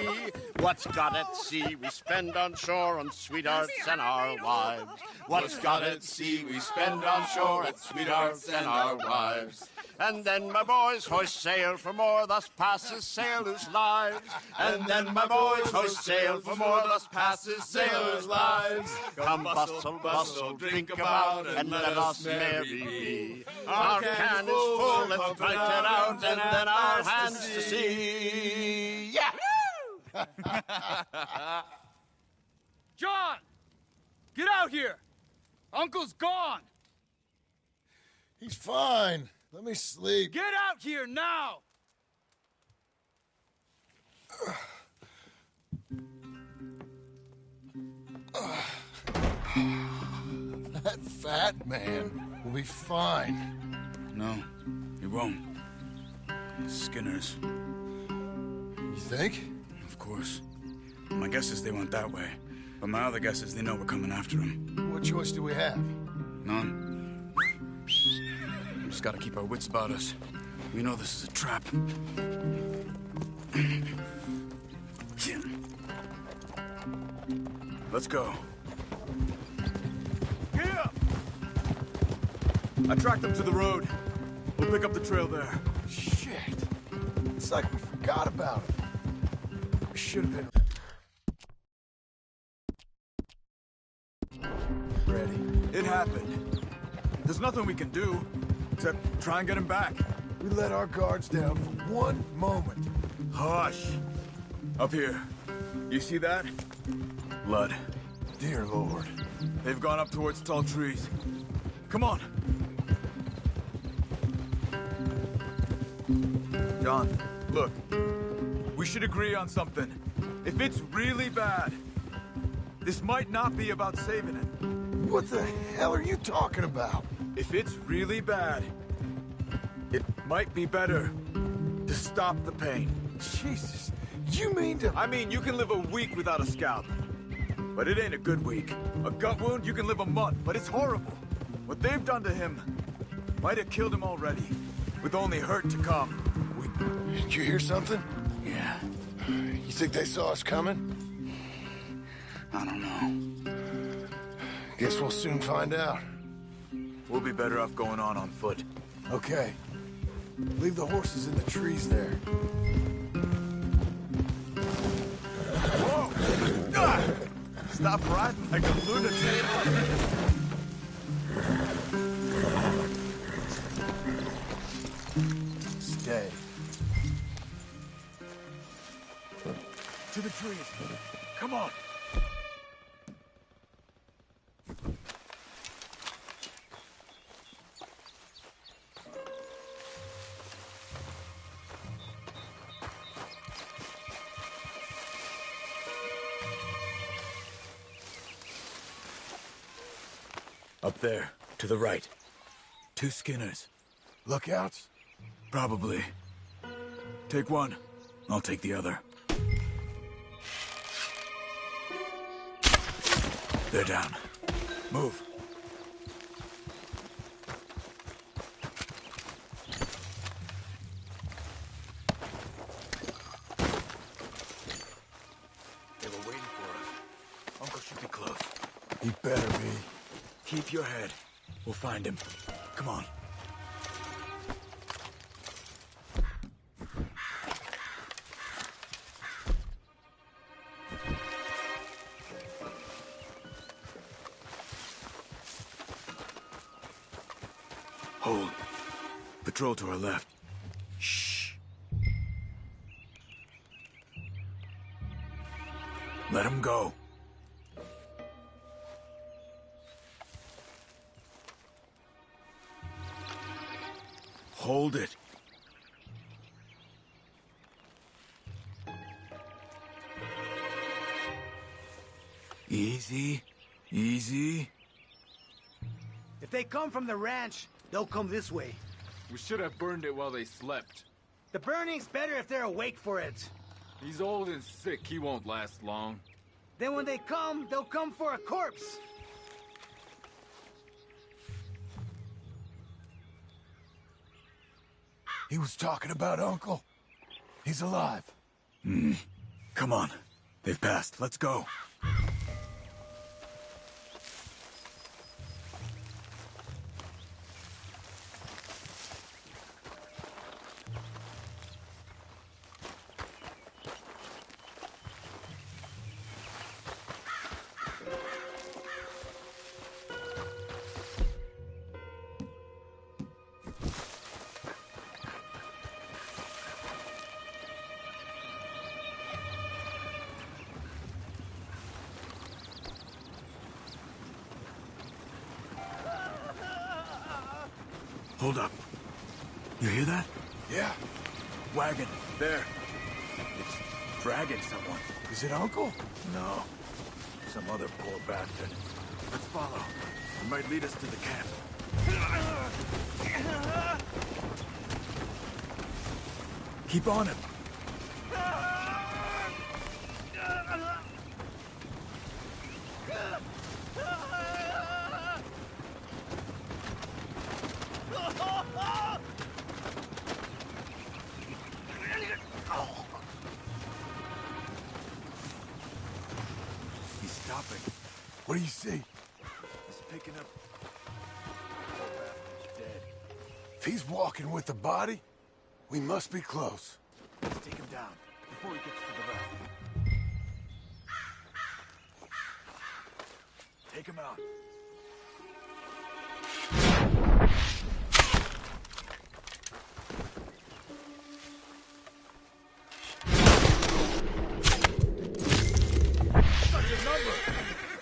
What's got at sea we spend on shore on sweethearts and our wives. What's got at sea we spend on shore on sweethearts and our wives. And then my boys hoist sail for more, thus passes sailors' lives. And then my boys hoist sail for more, thus passes sailors' lives. Come bustle, bustle, drink about, and let us merry be. Our can is full, let's fight it out, and then our hands to see. Yeah! John! Get out here! Uncle's gone! He's fine. Let me sleep. Get out here now! That fat man will be fine. No, he won't. Skinner's. You think? Of course. My guess is they went that way. But my other guess is they know we're coming after them. What choice do we have? None. We just gotta keep our wits about us. We know this is a trap. Let's go. Get up! I tracked them to the road. We'll pick up the trail there. Shit. It's like we forgot about it. We should have been ready. It happened. There's nothing we can do, except try and get him back. We let our guards down for one moment. Hush. Up here. You see that? Blood. Dear Lord. They've gone up towards tall trees. Come on. John, look. We should agree on something. If it's really bad, this might not be about saving it. What the hell are you talking about? If it's really bad, it might be better to stop the pain. Jesus, you mean to... I mean, you can live a week without a scalp. But it ain't a good week. A gut wound, you can live a month, but it's horrible. What they've done to him might have killed him already, with only hurt to come. Did you hear something? Yeah. You think they saw us coming? I don't know. Guess we'll soon find out. We'll be better off going on foot. Okay. Leave the horses in the trees there. Whoa! Ah! Stop riding like a lunatic. Stay. To the trees. Come on. Up there, to the right. 2 Skinners. Lookouts? Probably. Take one. I'll take the other. They're down. Move. They were waiting for us. Uncle should be close. He better be. Keep your head. We'll find him. Come on. Hold. Patrol to our left. Shh. Let him go. Hold it. Easy. Easy. If they come from the ranch, they'll come this way. We should have burned it while they slept. The burning's better if they're awake for it. He's old and sick. He won't last long. Then when they come, they'll come for a corpse. He was talking about Uncle. He's alive. Come on. They've passed. Let's go. Hold up. You hear that? Yeah. Wagon. There. It's dragging someone. Is it Uncle? No. Some other poor bastard. Let's follow. It might lead us to the camp. Keep on him. He's stopping. What do you see? He's picking up. He's dead. If he's walking with the body, we must be close. Let's take him down before he gets to the left. Take him out.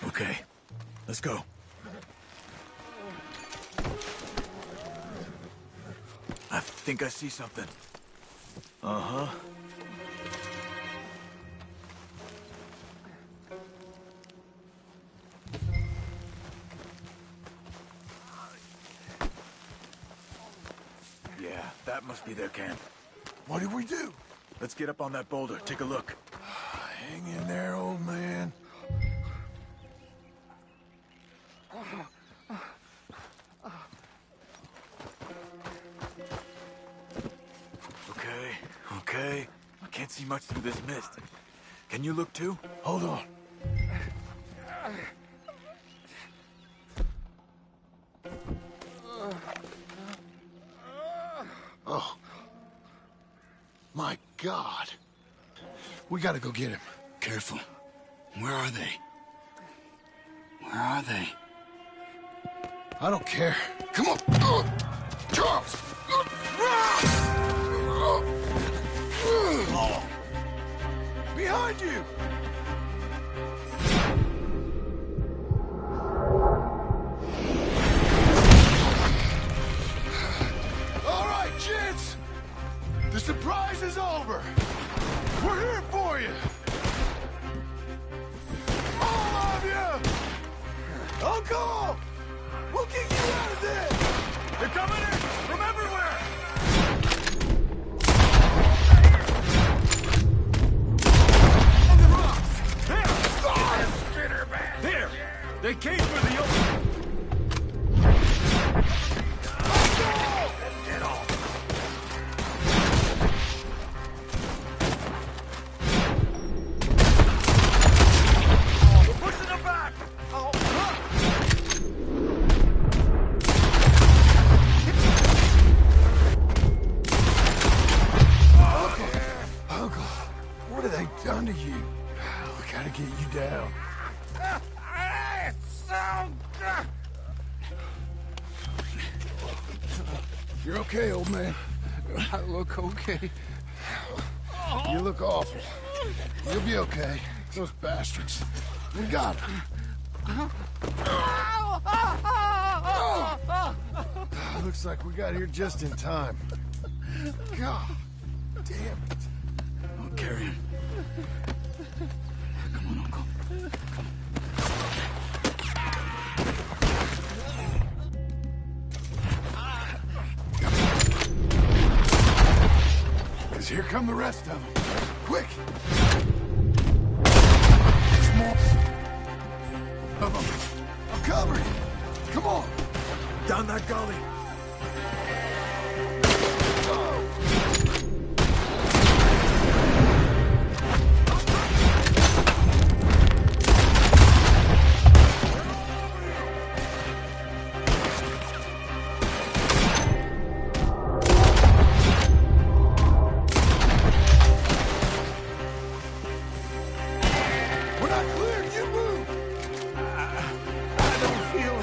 Okay, let's go. I think I see something. Uh-huh. Yeah, that must be their camp. What do we do? Let's get up on that boulder, take a look. Hang in there, old man. Okay. I can't see much through this mist. Can you look too? Hold on. Oh. My God. We gotta go get him. Careful. Where are they? Where are they? I don't care. Come on. Charles! Behind you! All right, gents! The surprise is over! We're here for you! All of you! Uncle! We'll get you out of there! They're coming in from everywhere! On the rocks! There! They came for the open! Get off! We're pushing them back! Uncle, what have they done to you? We gotta get you down. You're okay, old man. I look okay. You look awful. You'll be okay. Those bastards. We got them. Looks like we got here just in time. God damn it. I'll carry him. Come on, Uncle. Because here come the rest of them. Quick! There's more of them. I'll cover you. Come on. Down that gully. We're not clear. You move. I don't feel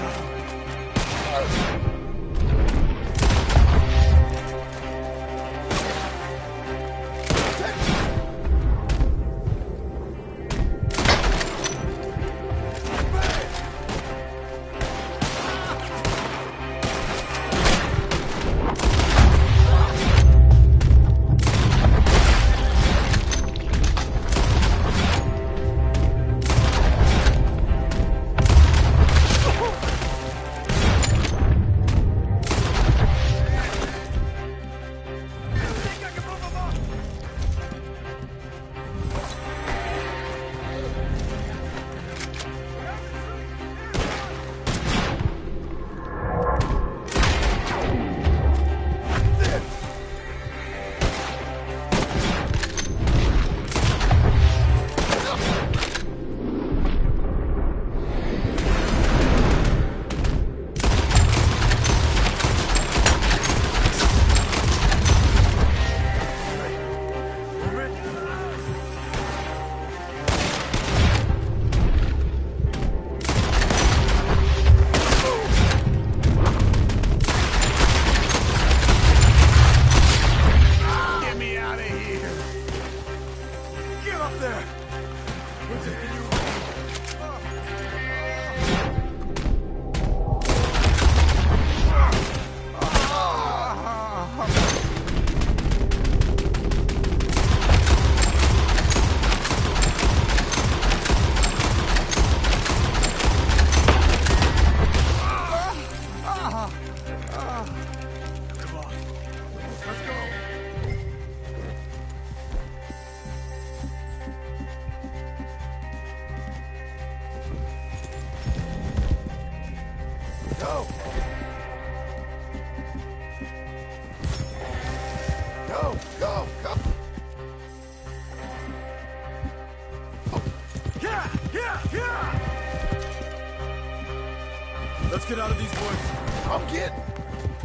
Let's get out of these woods. I'm getting.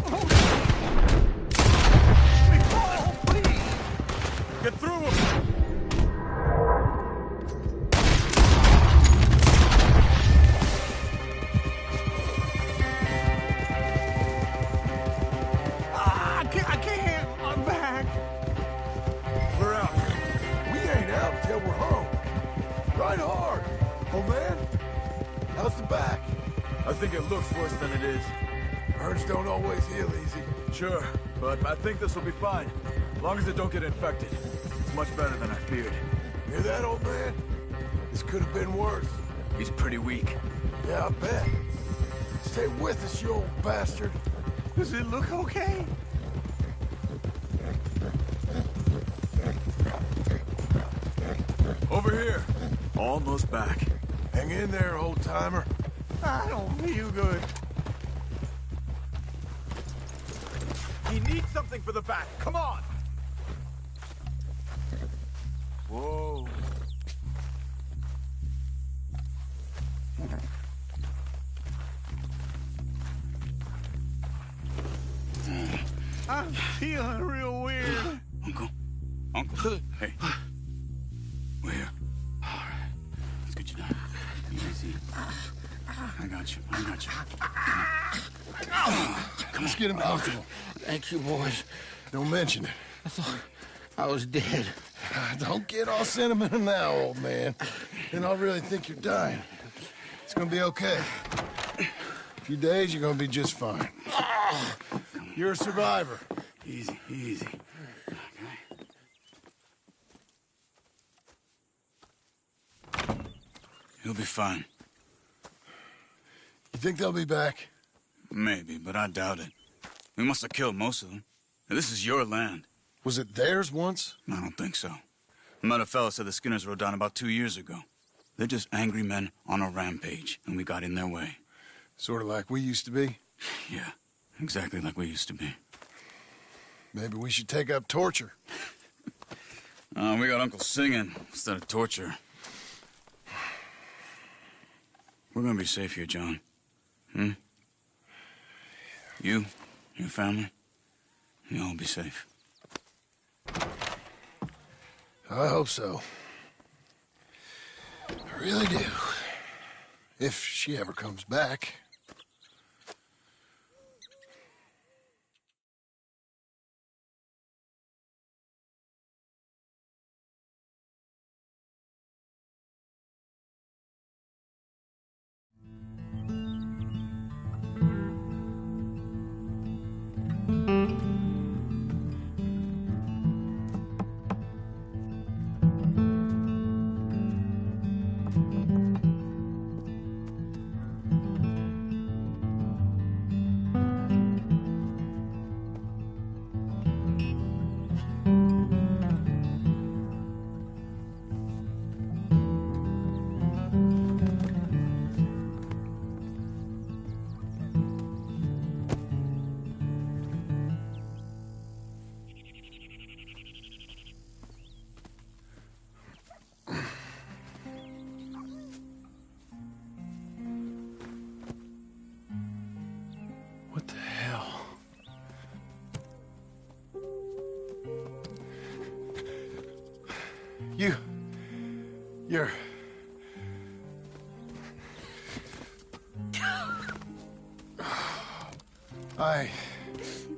Oh, please! Get through them! I can't. I'm back. We're out. We ain't out until we're home. Ride hard. Oh, man. How's the back? I think it looks worse than it is. Burns don't always heal easy. Sure, but I think this will be fine. As long as it don't get infected. It's much better than I feared. Hear that, old man? This could have been worse. He's pretty weak. Yeah, I bet. Stay with us, you old bastard. Does it look okay? Over here. Almost back. Hang in there, old-timer. I don't feel good. He needs something for the back. Come on! Whoa. I'm feeling real weird. Uncle. Hey. We're here. All right. Let's get you down. Easy. I got you. Let's get him comfortable. Thank you, boys. Don't mention it. I thought I was dead. Don't get all sentimental now, old man. Then I'll really think you're dying. It's gonna be okay. A few days, you're gonna be just fine. You're a survivor. Easy. Okay. He'll be fine. You think they'll be back? Maybe, but I doubt it. We must have killed most of them. This is your land. Was it theirs once? I don't think so. I met a fella said the Skinners rode down about 2 years ago. They're just angry men on a rampage, and we got in their way. Sort of like we used to be? Yeah, exactly like we used to be. Maybe we should take up torture. We got Uncle singing instead of torture. We're gonna be safe here, John. You, your family, you'll all be safe. I hope so. I really do. If she ever comes back. What the hell? You're...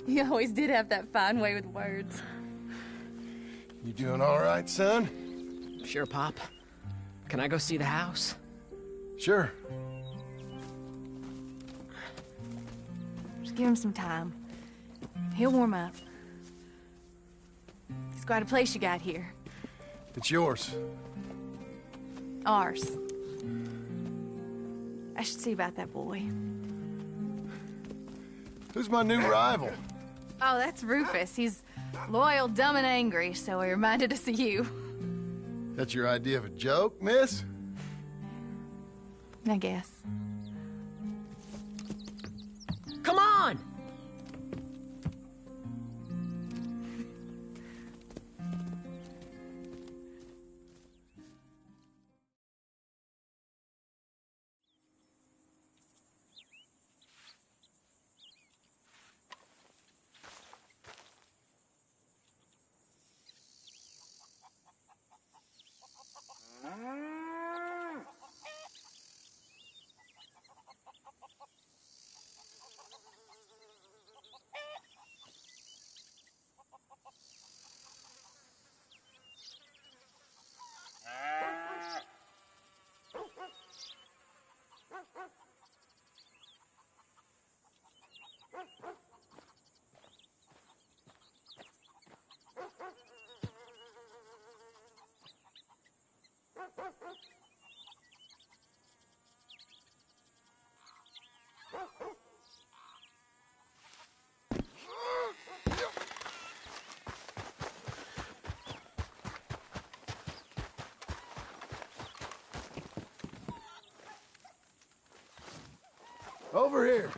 You always did have that fine way with words. You doing all right, son? Sure, Pop. Can I go see the house? Sure. Just give him some time. He'll warm up. It's quite a place you got here. It's yours. Ours. I should see about that boy. Who's my new rival? Oh, that's Rufus. He's loyal, dumb, and angry, so he reminded us of you. That's your idea of a joke, miss? I guess. Come on! Over here.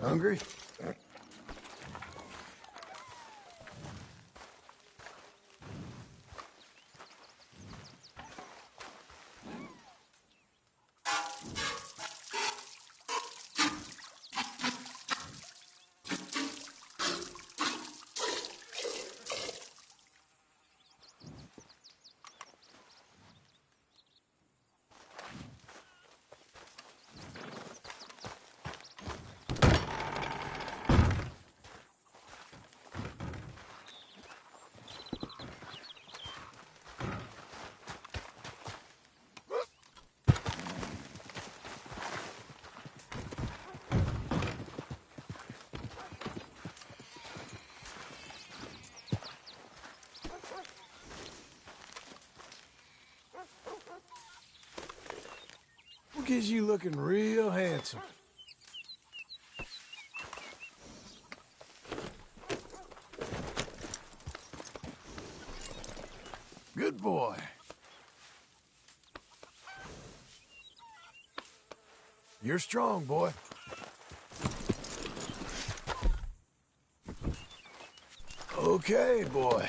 Hungry? Look at you looking real handsome. Good boy. You're strong, boy. Okay, boy.